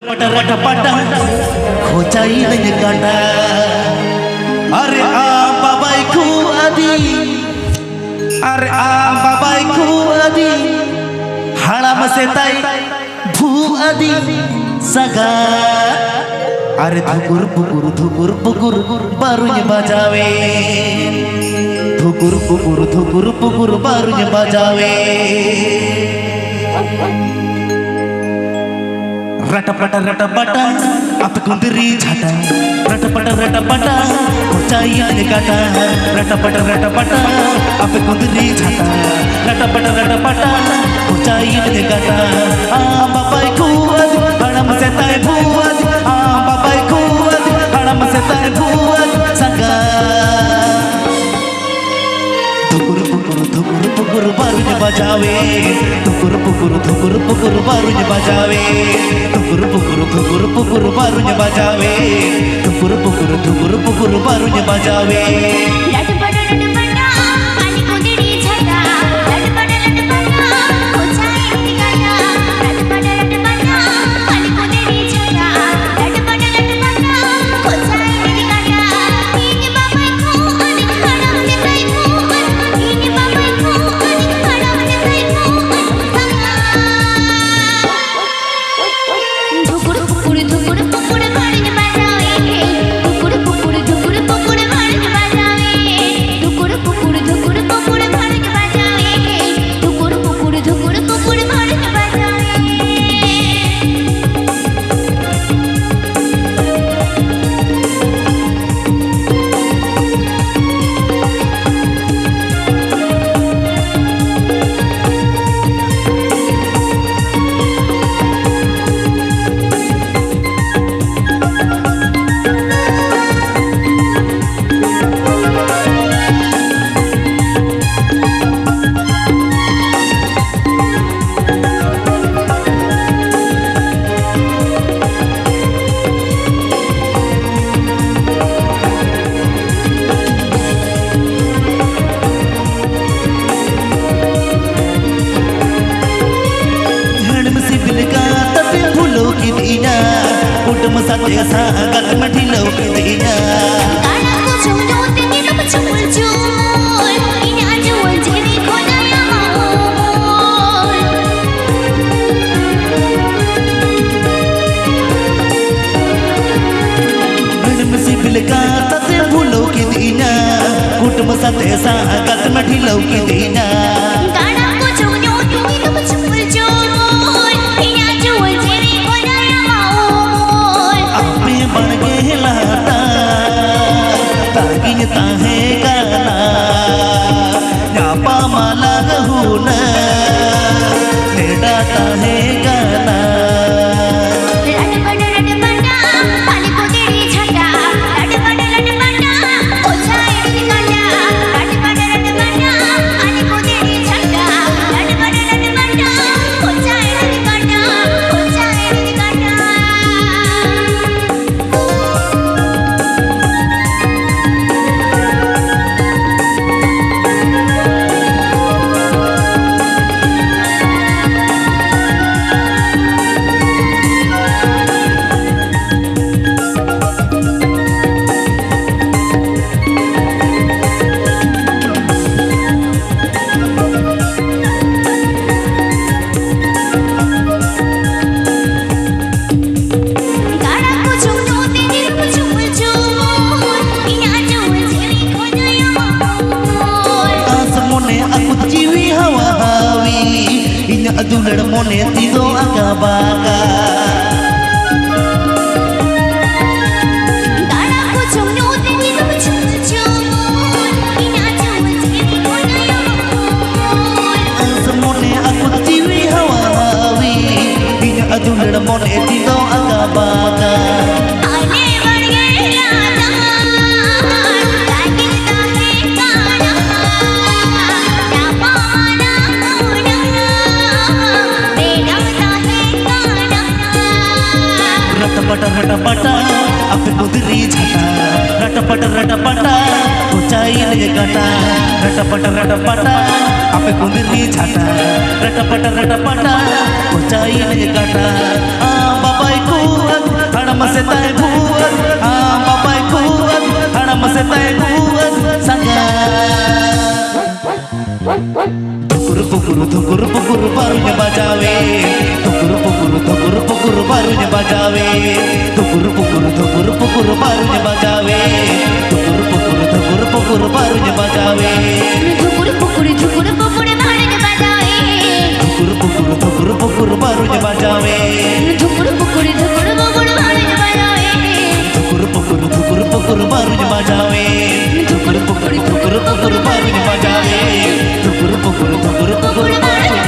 पटा खोचाई नहीं काटा अरे आ बाबाई खू आदि अरे आ बाबाई खू आदि हड़म से ताई भू आदि सगा अरे धुकुर पुकुर बारुज बजावे धुकुर पुकुर बारुज बजावे रटपटा अब कुंदरी झाटा रटपटा खोचाई ने काटा रटपटा अब कुंदरी झाटा रटपटा खोचाई ने काटा आ बाबाई खूअद हड़म से ताए भूअद आ बाबाई खूअद हड़म से ताए भूअद संगा धुकुर पुकुर बारुज बजावे धुकुर पुकुर बारुज बजावे धुकुर पुकुर बारुज बजावे धुकुर पुकुर बारुज बजावे कुटुंब साथे सांगत मठी लौकी दीना काना को छोड़ो तेरी रब चुल चुल इना जुल जेरी खोनाया मोल कुटुंब से बिलका तते भूलो की दीना कुटुंब साथे सांगत मठी लौकी दीना काना को छोड़ो तेरी रब चुल चुल इना जुल जेरी खोनाया मोल आपे बन के लाता तागिन ताहे गाना न्यापा माला गहुना नेडा ताहे गाना रटपटा पाली को तेरी झटा रटपटा खोचाई ने काटा रटपटा पाली को तेरी झटा रटपटा खोचाई ने काटा दुलड़ मोने तीदो आका बाका गाना को छोड़ो तेरी रब चुल चुल इना जुल जेरी खोनाया मोल मोने aku ciwi hawawi ina duलड़ मोने तीदो आका बाका आने बढ़ गए लाना लागिन ताहे गाना न्यापा माला मोना रटपटा अब कुदरी झटा रटपटा खोचाई ने काटा रटपटा अब कुदरी झटा रटपटा खोचाई ने काटा आ बाबाई को setai buat babai kuat haram setai buat sangat tukur pukur barunya bajawe tukur pukur barunya bajawe tukur pukur barunya bajawe tukur pukur barunya bajawe ঝুকুর পুকুরে ভাড়ে বাজাবে tukur pukur barunya bajawe ঝুকুর পুকুরে ভাড়ে বাজাবে tukur pukur barunya bajawe tukur pukur barunya bajawe tukur pukur barunya